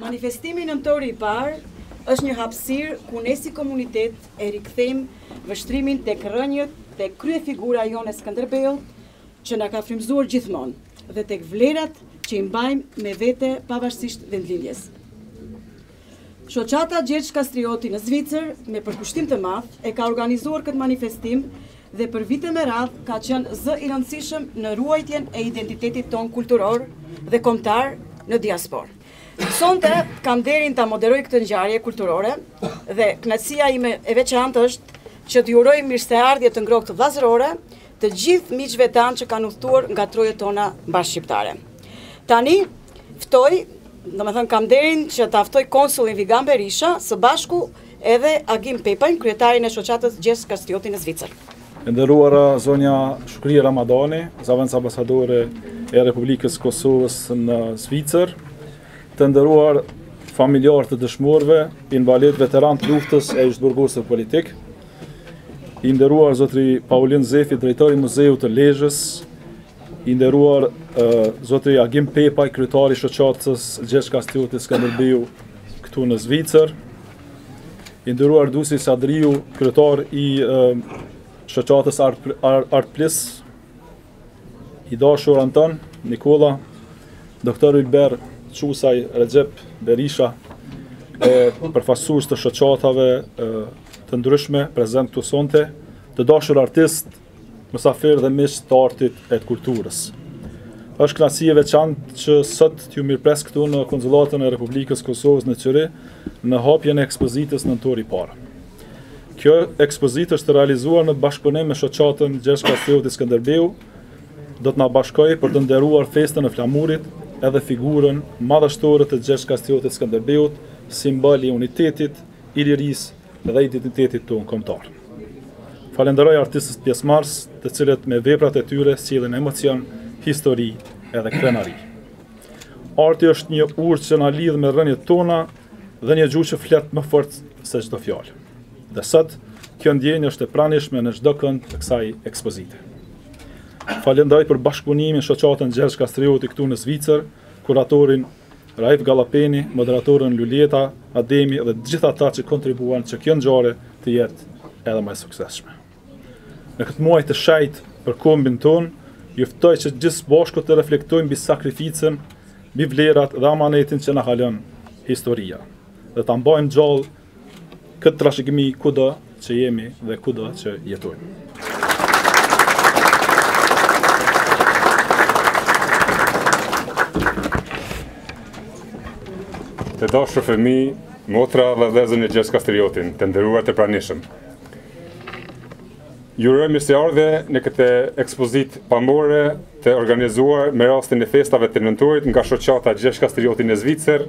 Manifestimi nëntor i parë është një hapësirë ku ne si komunitet e rikthejmë vështrimin tek rënjët, tek kryefigura jone Skënderbeu, që na ka frymëzuar gjithmonë, dhe tek vlerat që i mbajmë me vete pavarësisht vendlindjes. Shoqata Gjergj Kastrioti në Zvicër, me përkushtim të madh, e ka organizuar këtë manifestim dhe për vite me radhë ka qenë zë i rëndësishëm në ruajtjen e identitetit ton kulturor dhe kombëtar në diasporë. Sonte kam nderin ta moderoj këtë ngjarje kulturore dhe kënaqësia ime e veçantë është që t'ju uroj mirëseardhje të ngrohtë vllazërore të gjithë miqve tanë që kanë udhëtuar nga trojet tona bashkëshqiptare. Tani, kam nderin që ta ftoj konsullin Vigan Berisha, së bashku edhe Agim Pepajn, kryetarin e shoqatës Gjergj Kastrioti në Zvicër. E nderuara zonja Shukri Ramadani, zavendës ambasadore e Republikës Kosovës në Zvicër, të nderuar familjar të dëshmorëve, invalid veteran të luftës e ish-burgosur politik, i nderuar zotri Paulin Zefi, drejtori Muzeut të Lezhës, i nderuar zotri Agim Pepaj, kryetari i shoqatës Gjergj Kastrioti Skënderbeu këtu në Zvicër, i nderuar Dusi Sadriu, kryetar i shoqatës Artplis, i dashur Anton Nikola, doktor Ylber Qusaj Recep Berisha, përfaqësues të shoqatave të ndryshme prezent këtu sonte, të dashur artist, mysafir dhe miq të artit e të kulturës. Është kënaqësi e veçantë që sot t'ju mirëpres këtu në konsullatën e Republikës Kosovës në Qyri në hapjen e ekspozitës nëntori i parë. Kjo ekspozitë është realizuar në bashkëpunim me shoqatën Gjergj Kastrioti Skënderbeu, do të na bashkojë për të nderuar festën e flamurit edhe figurën madhështore të Gjergj Kastriotit Skënderbeut, simbol i unitetit, i lirisë dhe identitetit tonë kombëtar. Falenderoj artistët pjesëmarrës, të cilët me veprat e tyre sjellin emocion, histori edhe krenari. Arti është një urë që na lidh me rrënjët tona dhe një gjuhë që flet më fort se çdo fjalë. Dhe sot, kjo ndjenjë është e pranishme në çdo kënd të kësaj ekspozite. Falenderoj për bashkëpunimin shoqatën Gjergj Kastrioti këtu në Zvicër, kuratorin Raif Gallapeni, moderatorën Lulieta Ademi dhe të gjithë ata që kontribuan që kjo ngjarje të jetë edhe më e suksesshme. Në këtë muaj të shejt për kombin ton, ju ftoj që gjithë bashku të reflektojmë mbi sakrificën, mbi vlerat dhe amanetin që na kalon historia, dhe ta mbajmë gjallë këtë trashëgimi kudo që jemi dhe kudo që jetojmë. Të dashur fëmijë, motra dhe vëllezër e Gjergj Kastriotin, të nderuar të pranishëm. Ju uroj mirëseardhje në këtë ekspozitë pamore të organizuar me rastin e festave të nëntorit nga shoqata Gjergj Kastrioti në Zvicër,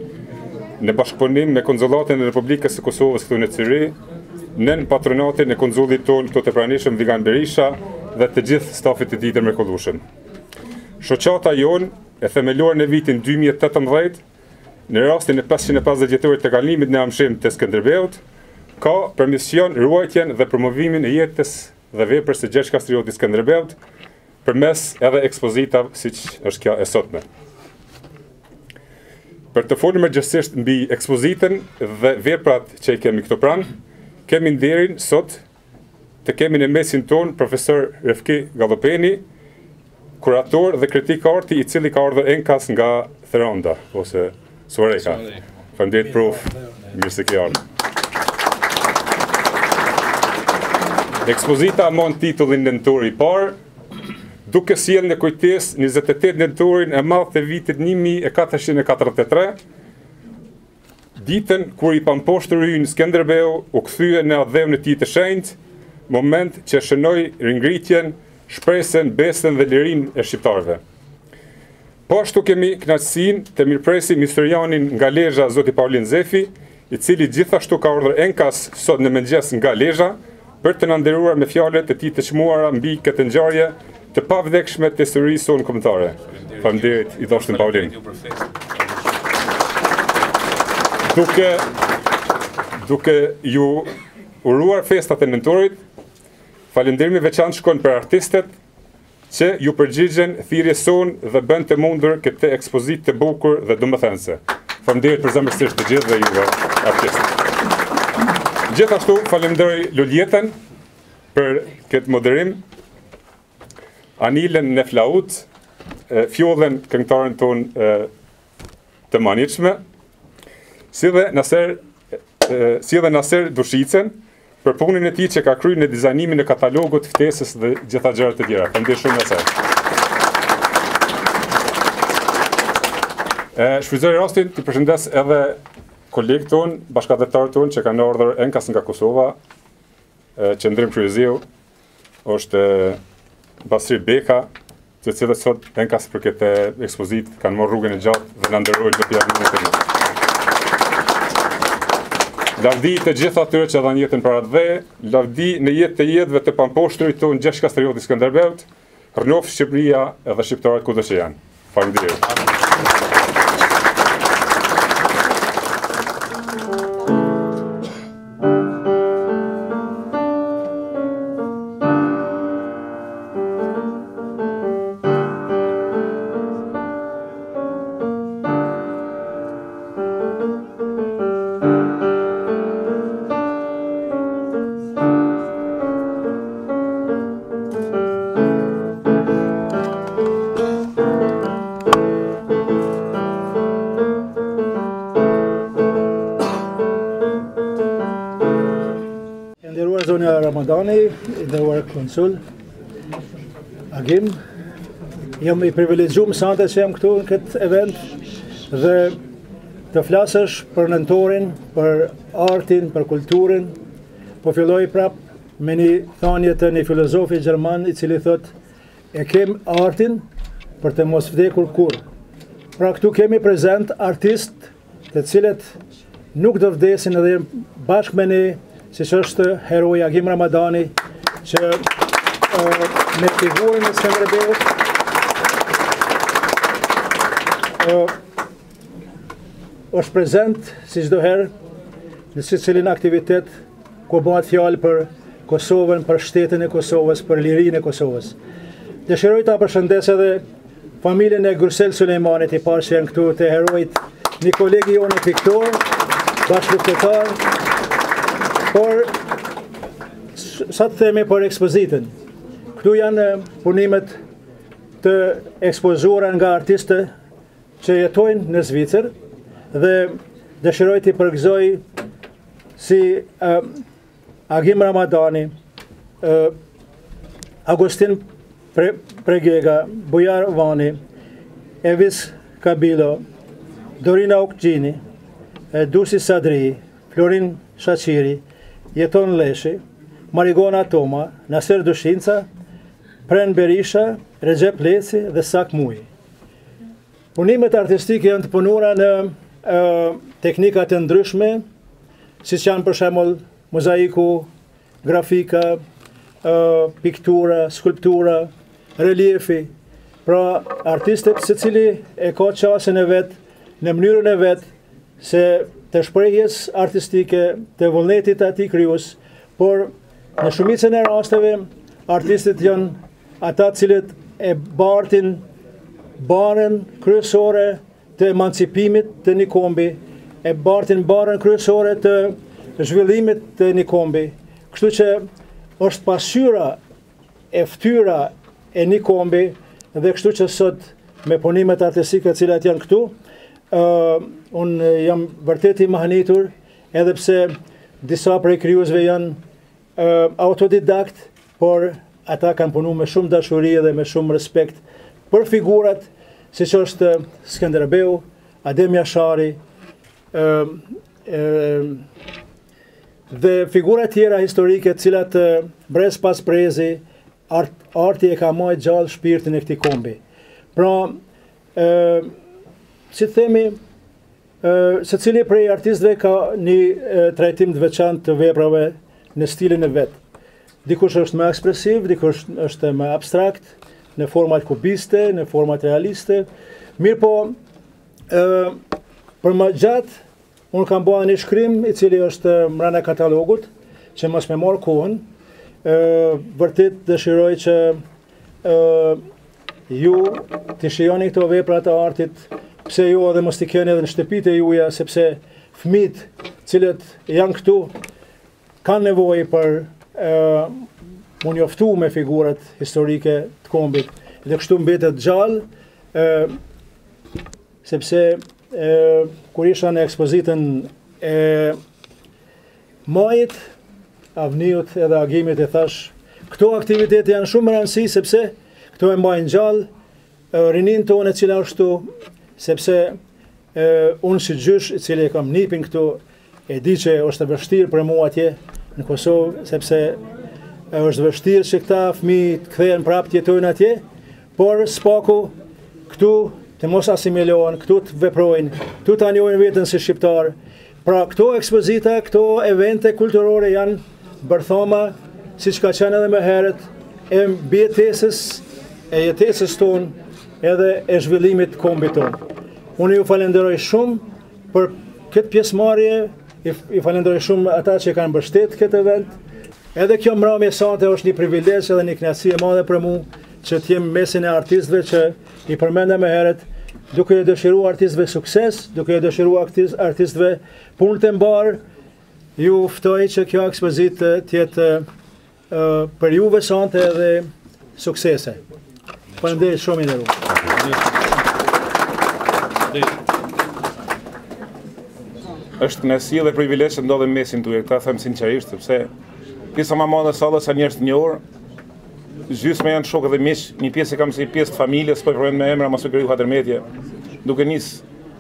në bashkëpunim me konsullatën e Republikës së Kosovës këtu në Qyri, nën patronatin e konsullit tonë këtu të pranishëm Vigan Berisha dhe të gjithë stafit të tij të mrekullueshëm. Shoqata jonë e themeluar në vitin 2018, në rastin e 550 vjetorit të kalimit në Amshim të Skënderbeut, ka për mision ruajtjen dhe promovimin e jetës dhe veprës së Gjergj Kastrioti Skënderbeut përmes edhe ekspozitave siç është kjo e sotme. Për të folur më gjithësisht mbi ekspozitën dhe veprat që i kemi këtu pranë, kemi nderin sot të kemi në mesin ton profesor Refki Gallapeni, kurator dhe kritik arti i cili ka ardhur enkas nga Theranda ose Soreka. Faleminderit prof, mirë se ke ardhur. Ekspozita mund titullin Nëntori i parë, duke sjellë në kujtesë 28 nëntorin e madh të vitit 1443, ditën kur i pamposhtur ynë Skënderbeu u kthye në adheun e tij të shenjtë, moment që shënoi ringritjen, shpresën, besën dhe lirinë e shqiptarëve. Po ashtu kemi kënaqësinë të mirëpresim historianin nga Lezhë zoti Paulin Zefi, i cili gjithashtu ka ardhur enkas sot në mëngjes nga Lezhë për të na nderuar me fjalët e tij të çmuara mbi këtë ngjarje të pavdekshme të historisë sonë kombëtare. Faleminderit i dashur Paulin. Duke ju uruar festat e nëntorit, falënderimi veçantë shkon për artistët që ju përgjigjen thirrjes sonë dhe bën të mundur këtë ekspozitë të bukur dhe domethënëse. Faleminderit përzemërsisht të gjithë dhe juve artistë. Gjithashtu falenderoj Lulietën për këtë moderim, Anilën në flaut, Fjollën këngëtaren tonë të manitshme, si dhe Naser Dushicën për punën e tij që ka kryer në dizajnimin e katalogut, ftesës dhe gjitha gjërat të tjera. Faleminderit shumë asaj. Shfrytëzoj rastin të përshëndes edhe kolegët tonë, bashkëdhetarët tonë që kanë ardhur enkas nga Kosova, qendrim kryesor është Basri Beka, të cilët sot enkas për këtë ekspozit kanë marrë rrugën e gjatë dhe na nderojnë të pjatë. Lavdi të gjitha atyre që dhanë jetën para dhe, lavdi në jetë të jetëve të pamposhtërit tonë Gjergj Kastrioti Skënderbeut, rënof Shqipëria edhe shqiptarët kudo që janë. Faleminderit. Zonja Ramadani, nderuar konsul, Agim, jam I privilegjuar sante që jam këtu në këtë event dhe të flasësh për nëntorin, për artin, për kulturën. Po filloj prap me një thanje të një filozofi gjerman I cili thot e kem artin për të mos vdekur kur. Pra këtu kemi prezent artist të cilët nuk do vdesin edhe bashkë me ne, siç është heroi Agim Ramadani, që me figurën e Skënderbeut është prezent si çdo herë në secilin aktivitet ku bëhet fjalë për Kosovën, për shtetin e Kosovës, për lirinë e Kosovës. Dëshiroj ta përshëndes edhe familjen e Gursel Sulejmanit I parë që janë këtu, të herojt, një kolegi jonë piktor, bashkëluftetar. Por, sa të themi për ekspozitën, këtu janë punimet të ekspozuara nga artistë që jetojnë në Zvicër dhe dëshiroj t'i përgëzoj si Agim Ramadani, Agustin Pregega, Bujar Vani, Evis Kabilo, Dorina Okgjini, Dusi Sadri, Florin Shaqiri, Jeton Leshi, Marigona Toma, Naser Dushinca, Pren Berisha, Recep Leci dhe Sak Muji. Punimet artistike janë të punuara në teknika të ndryshme, siç janë për shembull mozaiku, grafika, piktura, skulptura, reliefi. Pra artistët secili e ka qasjen e vet, në mënyrën e vet se të shprehjes artistike, të vullnetit të atij krijues, por në shumicën e rasteve artistët janë ata cilët e bartin barën kryesore të emancipimit të një kombi, e bartin barën kryesore të zhvillimit të një kombi. Kështu që është pasqyra e fytyra e një kombi dhe kështu që sot me punimet artistike të cilat janë këtu, unë jam vërtet I mahnitur, edhe pse disa prej krijuesve janë autodidakt, por ata kanë punuar me shumë dashuri dhe me shumë respekt për figurat siç është Skënderbeu, Adem Jashari, dhe figura tjera historike të cilat brez pas brezi arti e ka marrë gjallë shpirtin e këtij kombi. Pra, si themi, secili prej artistëve ka një trajtim të veçantë të veprave në stilin e vet. Dikush është më ekspresiv, dikush është më abstrakt, në format kubiste, në format realiste. Mirë po, për më gjatë, unë kam bërë një shkrim I cili është mbrana katalogut, që mos me marr kohën. Vërtet dëshiroj që ju të shijoni këto vepra të artit, pse jo edhe mos t'i keni edhe në shtëpitë e juaja, sepse fëmijët cilët janë këtu kanë nevojë për mu njoftu me figurat historike të kombit. Dhe kështu mbetet gjallë, sepse kur isha në ekspozitën e majit, avniut edhe agimit e thash, këto aktivitete janë shumë rëndësi, sepse këto e mbajnë gjallë rinin tonë e cila është tu, sepse unë si gjysh I cili e kam nipin këtu, e di që është e vështirë për mua atje, në Kosovë, sepse është vështirë që këta fëmijë të kthehen prapë të jetojnë atje, por s'paku këtu të mos asimilohen, këtu të veprojnë, këtu të njohin veten si shqiptar. Pra këto ekspozita, këto evente kulturore janë bërthoma, siç ka qenë edhe më herët, e mbijetesës, e jetesës tonë edhe e zhvillimit të kombit tonë. Unë ju falenderoj shumë për këtë pjesëmarrje, i falenderoj shumë ata që kanë mbështetur këtë event. Edhe kjo mbrëmje sante është një privilegj edhe një kënaqësi e madhe për mua që të jem mesin e artistëve që i përmenda më herët, duke i dëshiruar artistëve sukses, duke i dëshiruar artistëve punë të mbarë. Ju ftoj që kjo ekspozitë të jetë për ju veçante dhe suksese. Faleminderit shumë i nderuar. Është kënaqësi dhe privilegj që ndodhem mesin tuaj, ta them sinqerisht, sepse pjesa më e madhe e sallës janë njerëz të njohur, gjysmë janë shokë dhe miq, një pjesë kam si pjesë të familjes, po provojnë me emra mos u kriju Hadremetje, duke nis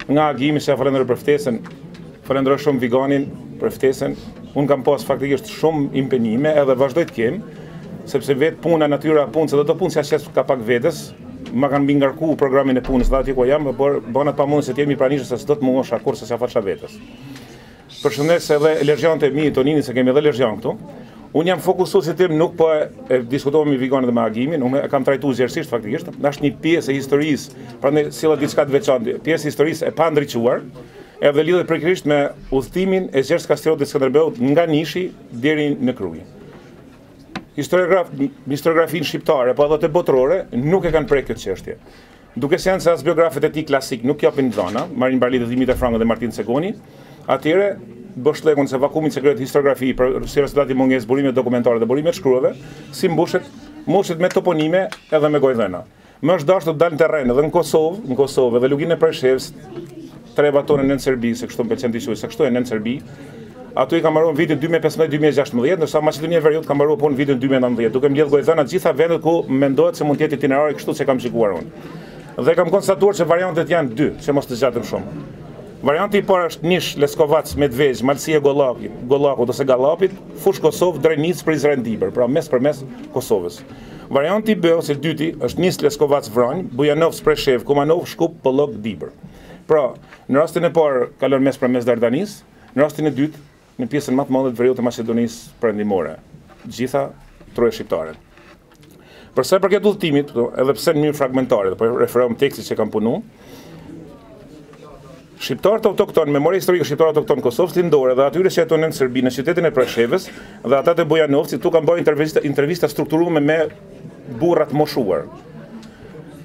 nga agimi që falenderoj për ftesën. Falenderoj shumë Viganin për ftesën. Unë kam pas faktikisht shumë impenime edhe vazhdoj të kem, sepse vetë puna, natyra punë, se do të punë që ashtu ka pak vetes, ma kanë bingarku programin e punës dhe atje ku jam, por bënat pa mundë se të jemi pranishë se s'do të mungosh akur se s'ja fatsha vetes. Përshëndes edhe lergjante e mi, Tonini, se kemi edhe lergjan këtu. Unë jam fokusuar se tim nuk po e diskutova me Viganin dhe me Agimin, unë e kam trajtuar zgjersisht faktikisht, është një pjesë e historisë, prandaj sillet diçka të veçantë, pjesë e historisë e pandriçuar, edhe lidhet prekërisht me udhëtimin e Gjergj Kastriot dhe Skënderbeut nga Nishi deri në Krujë. Historiografinë shqiptare, po edhe të botërore, nuk e kanë prek këtë çështje. Duke qenë se as biografët e tij klasik nuk japin dhëna, Marin Barli dhe Dimitër Frango dhe Martin Cegoni, atëherë bëshllekun se vakumin sekret historiografi për si rezultati mungesë burimeve dokumentare dhe burimeve të shkruave, si mbushet me toponime edhe me gojdhëna. Më është dashur të dalë në terren edhe në Kosovë dhe luginë e Preshevës, treba tonë në Serbi, se kështu më pëlqen të thuaj, se kështu e në Serbi. Ato i kam mbaruar në vitin 2015-2016, ndërsa Maqedonia e Veriut kam mbaruar punë në vitin 2019, duke mbledh gojdhëna të gjitha vendet ku mendohet se mund të jetë itinerari kështu që kam shikuar unë. Dhe kam konstatuar se variantet janë dy, që mos të zgjatem shumë. Varianti i parë është Nish, Leskovac, Medvezh, Malësia Gollakut ose Gallapit, fush Kosovë, Drenica, Prizren, Dibër, pra mes për mes Kosovës. Varianti i B ose i dyti është Nis, Leskovac, Vranj, Bujanov, Preshev, Kumanov, Shkup, Pollok, Dibër. Pra, në rastin e parë kalon mes për mes Dardanis, në rastin e dytë në pjesën më të madhe të veriut të Maqedonisë perëndimore, gjitha troje shqiptare. Për sa i përket udhëtimit, edhe pse në mënyrë fragmentare, po referohem tekstit që kam punuar, shqiptarët autokton, memoria historike shqiptarë autokton Kosovës lindore dhe atyre që jetojnë në Serbi, në qytetin e Preshevës dhe ata të Bujanovcit, tu kanë bërë intervista strukturuar me burra të moshuar.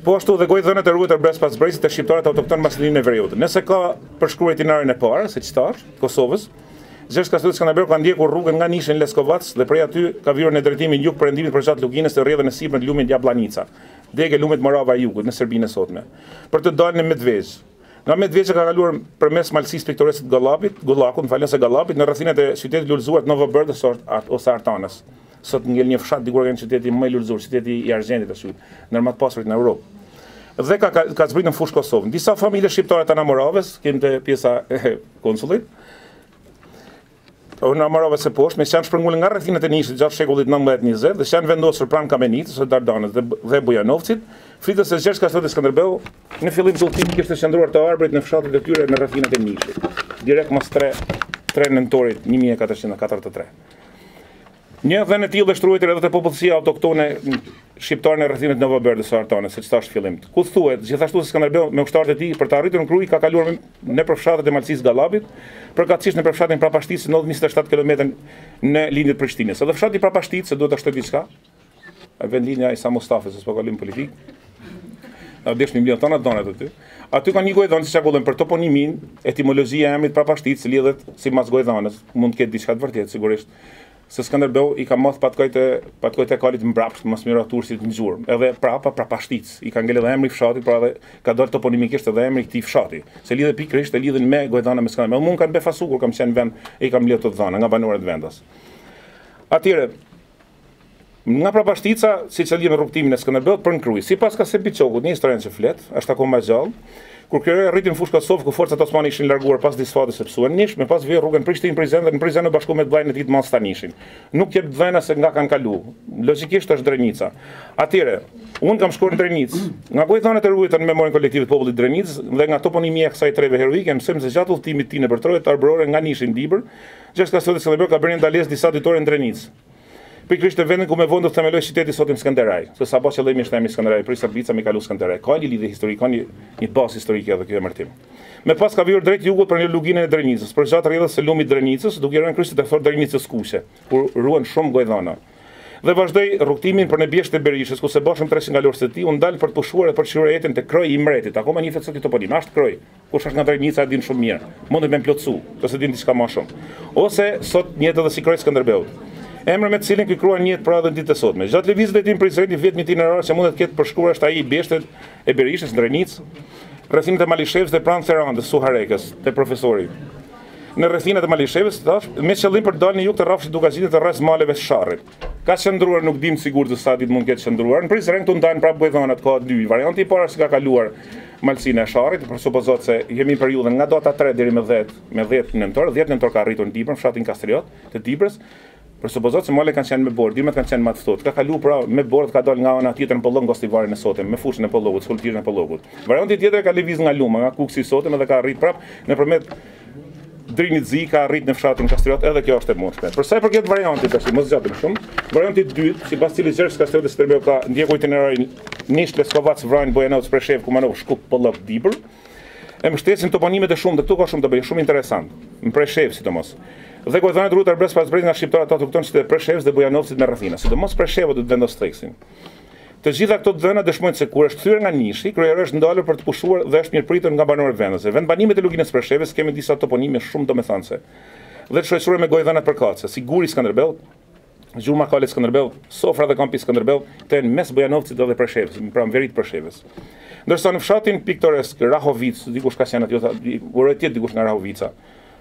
Po ashtu dhe gojdhënat e ruajtur brez pas brezit të shqiptarët autokton në Maqedoninë e Veriut. Nëse ka përshkruar itinerarin e parë, siç thash, Kosovës, Gjergj Kastrioti Skënderbeu ka ndjekur rrugën nga Nishi në Leskovac dhe prej aty ka vjedhur në drejtimin jug-perëndimit për gjatë luginës të rrjedhën e sipër të lumit Jablanica, degë lumit Morava e Jugut në Serbinë e sotme, për të dalë në Medvezh. Nga Medvezh ka kaluar përmes malësisë piktorese të Gollakut, Gallapit, në rrethinat e qytetit lullëzuar të Novobërdës ose Artanës. Sot ngel një fshat dikur në qyteti më i lullëzuar, qyteti i Argjentit ashtu, ndër më të pasurit në Europë. Dhe ka zbritur në fushë Kosovën. Disa familje shqiptare të Anamoravës, kënë të pjesa e konsullit, në Anamoravës së poshtë, me që janë shpërngulur nga rrethinat e Nishit gjatë shekullit 19-20 dhe që janë vendosur pranë Kamenicës ose Dardanës dhe Bujanovcit, fritës se Gjergj Kastrioti Skënderbeu në fillim të udhëtimit kishte qëndruar të arbërit në fshatet e tyre në rrethinat e Nishit, direkt mas 3 nëntorit 1443. Një dhe në tillë dhe shtruajtur edhe te popullsia autoktone shqiptare në rrethinat e Novobërdës së Artanës, siç thash fillim. Ku thuhet gjithashtu se Skënderbeu me ushtarët e tij për të arritur në Krujë ka kaluar në përfshatet e Malësisë Gallapit, përkatësisht në përfshatin Prapashticës në 27 km në lindjen e Prishtinës. Edhe fshati Prapashticës, se duhet ta shtoj diçka, vendlinja e Isa Mustafës, s'po kalim politik. A desh një milion tona donat aty. Aty ka një gojdhanë që çakullën për toponimin, etimologjia e emrit Prapashticës lidhet sipas gojdhanës, mund të ketë diçka të vërtetë sigurisht. Se Skënderbeu i ka marrë patkojt e kalit mbrapsht, mos miraturësit në gjurmë. Edhe Prapashticë, i ka ngel edhe emri i fshatit, pra edhe ka dalë toponimikisht edhe emri i këtij fshati. Se lidhet pikërisht e lidhen me gojdhana me Skënderbeu. Mund kanë befasu kur kam qenë vend e i kam mbledh të dhëna nga banorët vendas. Atyre nga Prapashtica, siç e lidh me rrugtimin e Skënderbeut për në Krujë. Sipas Kasep Biçokut, një historian që flet, është akoma gjallë, Kur kjo rritin fushë Kosovë, ku forcat osmane ishin larguar pas disfatit se pësuan nish, me pas vjen rrugën Prishtinë Prizren dhe në Prizren u bashku me të vllajën e tij të madh Stanishin. Nuk jep dhëna se nga kanë kalu. Logjikisht është Drenica. Atyre, unë kam shkuar në Drenicë, nga Gojthanet e ruajtën në memorien kolektive të popullit Drenicës dhe nga toponimia e kësaj treve heroike, mësojmë se gjatë udhëtimit tim nëpër trojet arborore nga nishin Dibër, Gjergj Kastoti Skënderbeu ka bërë ndalesë disa ditore në Drenicë. Pikërisht në vendin ku me vonë do të themeloj qyteti sot në Skënderaj, se sapo qëllimi është emri Skënderaj, prisa Blica me kalu Skënderaj. Ka një lidhje historike, ka një bazë historike edhe ky emërtim. Me pas ka vijur drejt jugut për një luginën e Drenicës, për gjatë rrjedhës së lumit Drenicës, duke rënë kryqëzit e fortë Drenicës kuqe, ku ruan shumë gojdhana. Dhe vazhdoi rrugtimin për në bjeshtë e Berishës, ku së bashkëm 300 ngalorës të tij u ndal për të pushuar dhe për të shruar jetën te Kroji i Mretit. Akoma një fetësot i toponim, është Kroj. Kush është nga Drenica e din shumë mirë. Mund të më plotsu, ose din diçka më shumë. Ose sot njëhet edhe si Kroj Skënderbeut. Emri me të cilin ky kruan njëhet pra edhe në ditët e sotme. Gjatë lëvizjes e tij në Prizren, vetëm itinerar që mundet të ketë përshkruar është ai i bjeshtet e Berishës në Drenicë, rrethinat e Malishevës dhe pranë Theranës, Suharekës, te profesori. Në rrethinat e Malishevës, thash, me qëllim për të dalë në jug të rrafshit Dukazitit të rreth maleve të Sharrit. Ka qëndruar nuk dim sigurt se sa ditë mund të ketë qëndruar. Në Prizren këtu ndajnë prapë Gojthanat, ka dy. Varianti i parë është ka kaluar malsinë e Sharrit, për supozot se jemi në periudhën nga data 3 deri me 10 nëntor, 10 nëntor ka arritur në Dibër, në fshatin Kastriot të Dibrës. Për supozot se malet kanë qenë me borë, dimët kanë qenë më të ftohtë. Ka kalu pra me borë ka dalë nga ana tjetër në Pollog gostivarin e sotëm, me fushën e Pollogut, skulptirën e Pollogut. Varianti tjetër ka lëviz nga Luma, nga Kuksi i sotëm dhe ka arrit prap nëpërmjet Drinit Zi ka arrit në fshatin Kastriot, edhe kjo është e mundshme. Për sa i përket variantit tash, mos zgjatem shumë. Varianti i dytë, sipas cilit Gjergj Kastoti Skënderbeu ka ndjekur itinerarin Nish Leskovac Vranj Bojanovac Preshev Kumanov Shkup Pollog Dibër. E mbështesin toponimet e shumë, dhe këtu ka shumë të bëjë, shumë interesant. Në Preshev sidomos. Dhe Gojthanet rrugë Arbres pas brez nga shqiptarët ata kupton se Preshevës dhe Bujanovcit me rrethina. Sidomos Presheva do të vendos theksin. Të gjitha këto dhëna dëshmojnë se kur është kthyer nga Nishi, kryerë është ndalur për të pushuar dhe është mirëpritur nga banorët vendase. Vendbanimet e luginës Preshevës kemi disa toponime shumë domethënëse. Dhe të shoqëruar me Gojthanet përkatëse, si Guri Skënderbeu, Gjurma Kale Skënderbeu, Sofra dhe Kampi Skënderbeu, të janë mes Bujanovcit dhe Preshevës, pra në veri të Preshevës. Ndërsa në fshatin piktoresk Rahovic, dikush ka qenë aty, uroj tjetër dikush nga Rahovica.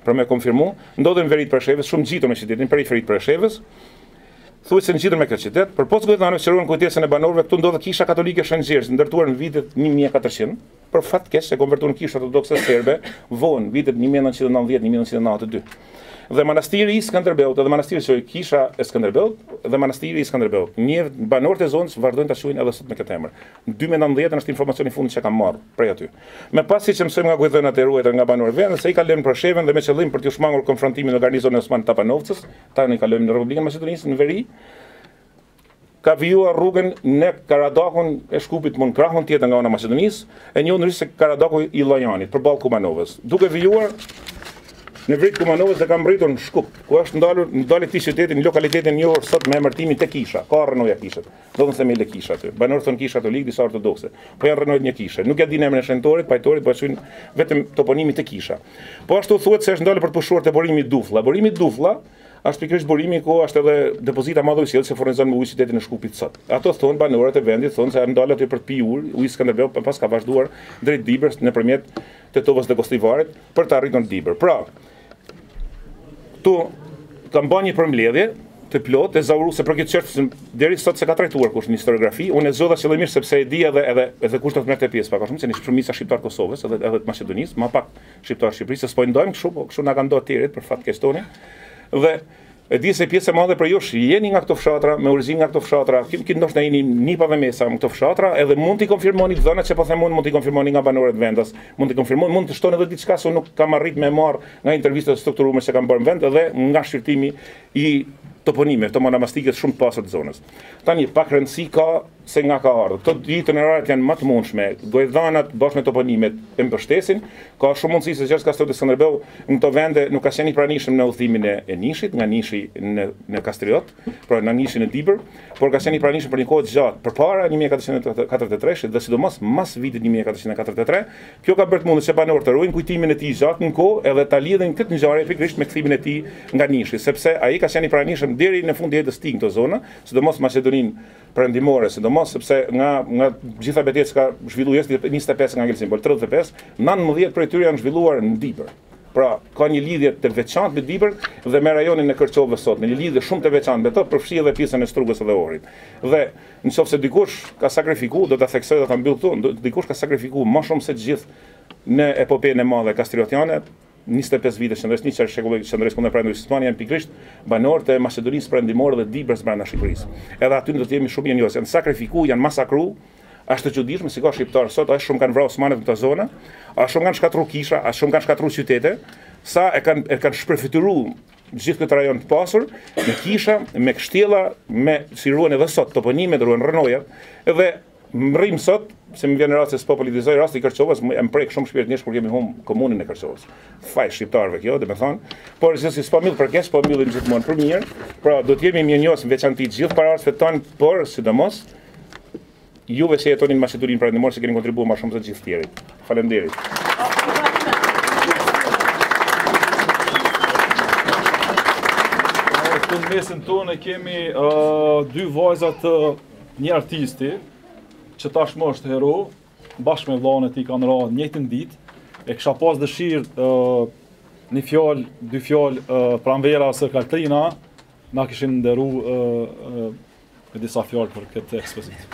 Për me konfirmu, ndodhen veri të Preshevës, shumë ngjitur me qytetin, periferi të Preshevës. Thuajse ngjitur me këtë qytet, përpos Gojthanëve qëruan kujtesën e banorëve, këtu ndodhet kisha katolike Shënxherës, ndërtuar në vitet 1400, për fat keq se konvertuar në kishë ortodokse serbe, vonë vitet 1990-1992. Dhe manastiri i Skënderbeut, edhe manastiri që kisha e Skënderbeut, dhe manastiri i Skënderbeut. Një banorët e zonës vazhdojnë ta quajnë edhe sot me këtë emër. Në 2019 është informacioni i fundit që kam marrë prej aty. Me pasi që mësojmë nga Gojthanat e ruajtur nga banorët vendë, se i kalojmë në Preshevën dhe me qëllim për të shmangur konfrontimin në garnizonin e Osman Tapanovcës, tani kalojmë në Republikën Maqedonisë në veri. Ka vijuar rrugën në Karadakun e Shkupit mund krahun tjetër nga ana Maqedonisë, e njohur se Karadaku i Llojanit përballë Kumanovës. Duke vijuar në vrit Kumanovës dhe ka mbritur në Shkup, ku është ndalë këtij qyteti në lokalitetin e njohur sot me emërtimin Te Kisha, ka rrënoja kishet. Do të themi Le Kisha aty. Banorët thonë Kisha Katolik, disa ortodokse. Po janë rrënohet një kishe. Nuk ja dinë emrin e shenjtorit, pajtorit, po quajnë vetëm toponimi Te Kisha. Po ashtu thuhet se është ndalë për të pushuar te burimi Duflla. Burimi Duflla është pikërisht burimi ku është edhe depozita madhe ujë që furnizon me ujë qytetin e Shkupit sot. Ato thonë banorët e vendit thonë se janë ndalë aty për të pirë ujë Skënderbeu, pas ka vazhduar drejt Dibrës nëpërmjet Tetovës dhe Gostivarit për të arritur në Dibër. Pra, tu kam bën një përmbledhje të plotë e zauruese për këtë çështje deri sot se ka trajtuar kush në historiografi. Unë e zgjodha qëllimisht sepse e di edhe kush do të merrte pjesë pak a shumë se nisë shumica shqiptar Kosovës edhe të Maqedonisë, më pak shqiptar Shqipërisë, s'po i ndojmë kështu, po kështu na kanë ndodhur tjerët për fat keq tonë. Dhe e di se pjesë e madhe për jush jeni nga këto fshatra, me origjinë nga këto fshatra, kemi ndoshta jeni nipave mesa nga këto fshatra, edhe mund t'i konfirmoni dhënat që po them unë, mund t'i konfirmoni nga banorët vendas, mund t'i konfirmoni, mund të shtonë edhe diçka se unë nuk kam arrit me marr nga intervistat strukturuara që kam bërë në vend edhe nga shqyrtimi i toponime, toponomastikës shumë të pasur të zonës. Tani pak rëndësi ka se nga ka ardhur. Këto itineraret janë më të mundshme. Gojthanat bashkë me toponimet e mbështesin. Ka shumë mundësi se Gjergj Kastoti Skënderbeu në këto vende nuk ka qenë i pranishëm në udhimin e Nishit, nga Nishi në Kastriot, pra në Nishin e Dibër, por ka qenë i pranishëm për një kohë të gjatë përpara 1443 dhe sidomos mas vitit 1443. Kjo ka bërë të mundur që banorët të ruajnë kujtimin e tij gjatë në kohë edhe ta lidhin këtë ngjarje pikërisht me kthimin e tij nga Nishi, sepse ai ka qenë i pranishëm deri në fund të jetës tij në këto zona, sidomos Maqedoninë perëndimore, sidomos sepse nga gjitha betejat që ka zhvilluar 25 nga ngel simbol 35, 19 prej tyre janë zhvilluar në Dibër. Pra, ka një lidhje të veçantë me Dibër dhe me rajonin e Kërçovës sot, një lidhje shumë të veçantë me to, përfshi edhe pjesën e Strugës dhe Ohrit. Dhe nëse dikush ka sakrifikuar, do ta theksoj, do ta mbyll këtu, dikush ka sakrifikuar më shumë se të gjithë në epopejën e madhe kastriotiane, 25 vite qëndresni që shekulli qëndres kundër prandërisë Osmani janë pikërisht banorë të Maqedonisë Perëndimore dhe Dibrës brenda Shqipërisë. Edhe aty do të jemi shumë injos, janë sakrifikuar, janë masakruar. Është të çuditshme si ka shqiptar sot, as shumë kanë vrarë Osmanët në këtë zonë, as shumë kanë shkatruar kisha, as shumë kanë shkatruar qytete, sa e kanë shpërfituar gjithë këtë rajon të pasur me kisha, me kështjella, me si ruhen edhe sot toponimet, ruhen rënojat, edhe rrim sot se më vjen rasti se politizoj rasti i Kërçovës, më prek shumë shpirtnisht kur kemi humb komunën e Kërçovës. Faj shqiptarëve kjo, domethënë, por si s'po mill për keq, po millim gjithmonë për mirë. Pra do të jemi mirënjohës në veçantë të gjithë paraardhësve tonë, por sidomos juve që jetoni në Maqedoninë Perëndimore që keni kontribuar më shumë se gjithë tjerët. Faleminderit. Në mesin tonë kemi dy vajza të një artisti që tashmë është hero, bashkë me vllahën e tij kanë rënë në njëjtën ditë. E kisha pas dëshirë një fjalë, dy fjalë pranvera së Katrina, na kishin nderuar me disa fjalë për këtë ekspozitë.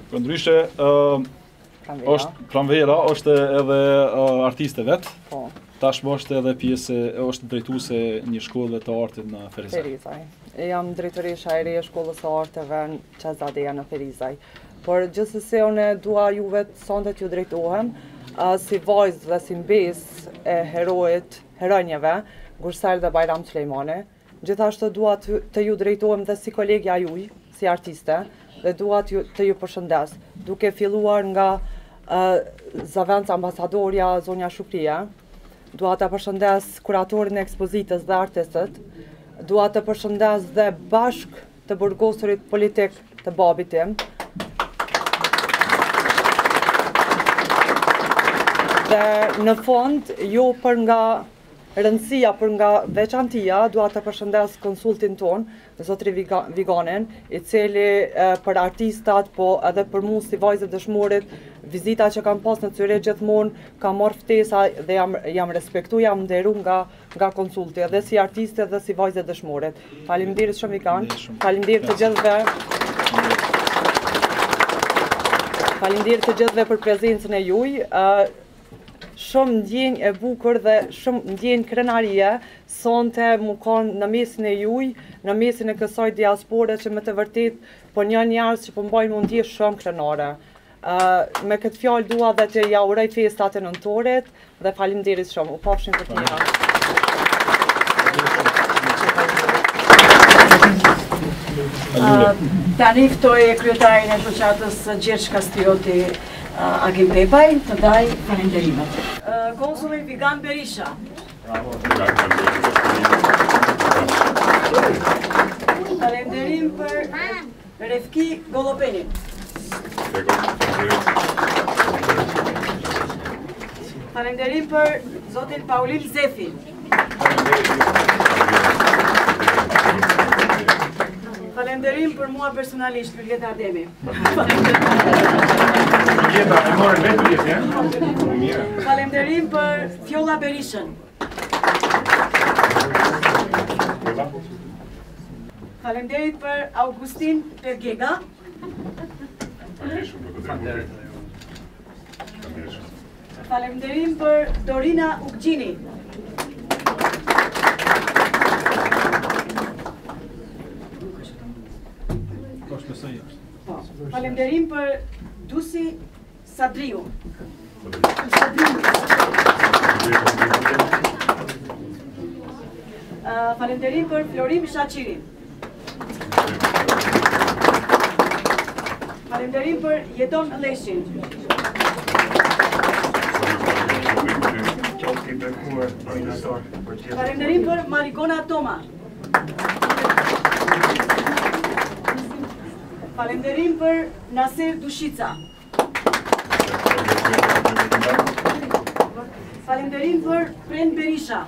Përndryshe, Pranvera është edhe artiste vetë. Po. Tashmë është edhe pjesë, është drejtuese një shkolle të artit në Ferizaj. Ferizaj. Jam drejtoresha e re e shkollës së arteve në Qazadeja në Ferizaj. Por gjithsesi unë dua juve sonte t'ju drejtohem si vajzë dhe si mbesë e heronjeve Gursel dhe Bajram Sulejmani. Gjithashtu dua të ju drejtohem dhe si kolegja juj, si artiste, dhe dua të ju përshëndes, duke filluar nga Zavenca ambasadorja Zonja Shukria. Dua të përshëndes kuratorin e ekspozitës dhe artistët. Dua të përshëndes dhe bashk të burgosurit politik të babit tim. Dhe në fond, jo për nga rëndësia, për nga veçantia, dua të përshëndes konsultin ton, Zotri Viganin, i cili për artistat, po edhe për mu si vajzë dëshmorit, vizita që kam pas në Zyre gjithmonë, kam marrë ftesa dhe jam respektu, jam nderu nga konsulti, edhe si artiste dhe si vajzë dëshmorit. Faleminderit shumë Vigan, faleminderit të gjithëve. Faleminderit të gjithëve për prezencën e juj. Shumë ndjenjë e bukur dhe shumë ndjenjë krenarie sonte mu kanë në mesin e juj, në mesin e kësaj diaspore që me të vërtet po një njerëz që po mbajnë mu ndjesh shumë krenare. Me këtë fjalë dua dhe të ja uroj festat e nëntorit dhe faleminderit shumë. U pafshim për të mira. Tani ftoj kryetarin e shoqatës Gjergj Kastrioti Agim Pepaj të daj falenderimet. Konsulli Vigan Berisha. Falenderim për Refki Gollopeni. Falenderim për Zotin Paulin Zefi. Falenderim për mua personalisht, Julieta Ademi. Falenderim për Fjolla Berishën. Falenderit për Augustin Pergega. Falenderim për Dorina Ukgjini. Falenderim për Dusi Sadriu. Falenderim për Florim Shaqirin. Falenderim për Jedon Leshin. Falenderim për Marigona Toma. Falenderim për Naser Dushica. Falenderim për Pren Berisha.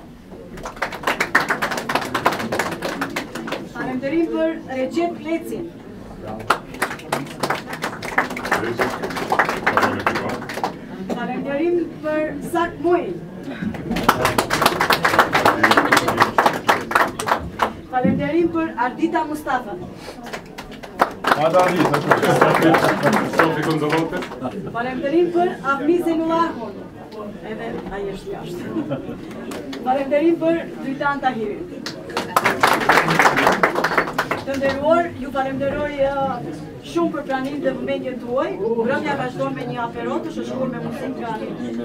Falenderim për Recep Lecin. Falenderim për Zak Muin. Falenderim për Ardita Mustafa. Sofi Konzolote. Falem për Avni Zenullahun. Edhe ai është jashtë. Falem për Dytan Tahirin. Të nderuar, ju falenderoj shumë për pranimin dhe vëmendjen tuaj. Mbrëmja vazhdon me një aperot të shoqëruar me muzikë nga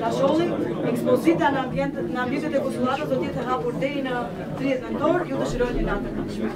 Tasholli. Ekspozita në ambientet e konsullatës do të jetë e hapur deri në 30 nëntor. Ju dëshiroj një natë të këndshme.